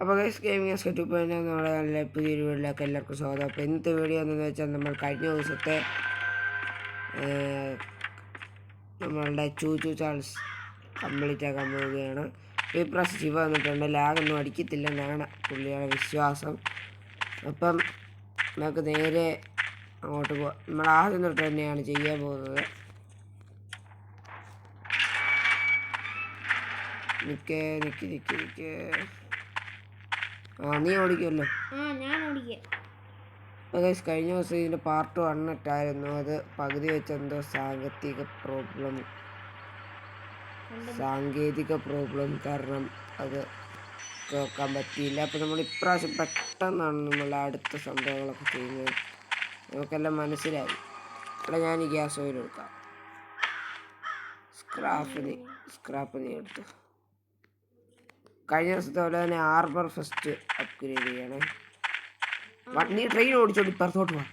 അപ്പോൾ guys gaming സ്കെറ്റ് point നമ്മുടെ നല്ല പുതിയൊരു വീട്ടിലേക്ക് എല്ലാവർക്കും സ്വാഗതം. അപ്പോൾ ഇന്നത്തെ വീഡിയോ എന്താണെന്ന് വെച്ചാൽ നമ്മൾ കഴിഞ്ഞ ദിവസത്തെ നമ്മളുടെ ചൂച്ചു ചാൾസ് കംപ്ലീറ്റ് ആക്കാൻ പോവുകയാണ്. ഈ പ്രാവശ്യം ശിവ വന്നിട്ടുണ്ട്. ലാഗൊന്നും അടിക്കത്തില്ലെന്നാണ് പുള്ളിയുടെ വിശ്വാസം. അപ്പം നമുക്ക് നേരെ അങ്ങോട്ട് പോകാം. നമ്മൾ ആദ്യം തൊട്ട് തന്നെയാണ് ചെയ്യാൻ പോകുന്നത്. നിക്ക് നീ ഓടിക്കുമല്ലോ. കഴിഞ്ഞ ദിവസം ഇതിൻ്റെ പാർട്ട് 1 ഇട്ടായിരുന്നു. അത് പകുതി വെച്ച് എന്തോ സാങ്കേതിക പ്രോബ്ലം കാരണം അത് കേൾക്കാൻ പറ്റിയില്ല. അപ്പോൾ നമ്മൾ ഇപ്രാവശ്യം പെട്ടെന്നാണ് നമ്മൾ അടുത്ത സംഭവങ്ങളൊക്കെ ചെയ്യുന്നത്. നമുക്കെല്ലാം മനസ്സിലായി. ഇവിടെ ഞാൻ ഈ ഗ്യാസ് ഓയിൽ എടുക്കാം. സ്ക്രാപ്പ് നീ എടുത്തു. കഴിഞ്ഞ ദിവസത്തെ പോലെ തന്നെ ആർബർ ഫസ്റ്റ് അപ്ഗ്രേഡ് ചെയ്യണേ. നീ ട്രെയിൻ ഓടിച്ചോണ്ട് ഇപ്പുറത്തോട്ട് പോവാ.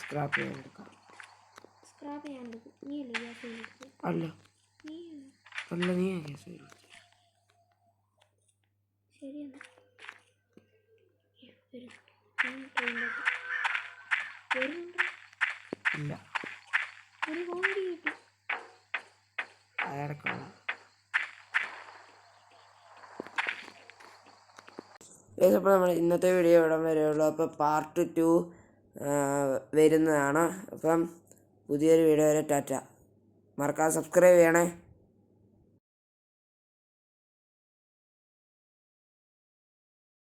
സ്ക്രാപ്പ് ഞാൻ എടുക്കാം. അല്ല നീ ഗ്യാസ് ഓയിൽ ഇല്ല അയടക്കണം. അപ്പോൾ നമ്മൾ ഇന്നത്തെ വീഡിയോ ഇവിടം വരെയുള്ളൂ. അപ്പോൾ പാർട്ട് 2 വരുന്നതാണ്. അപ്പം പുതിയൊരു വീഡിയോ വരെ ടാറ്റ. മറക്കാതെ സബ്സ്ക്രൈബ് ചെയ്യണേ.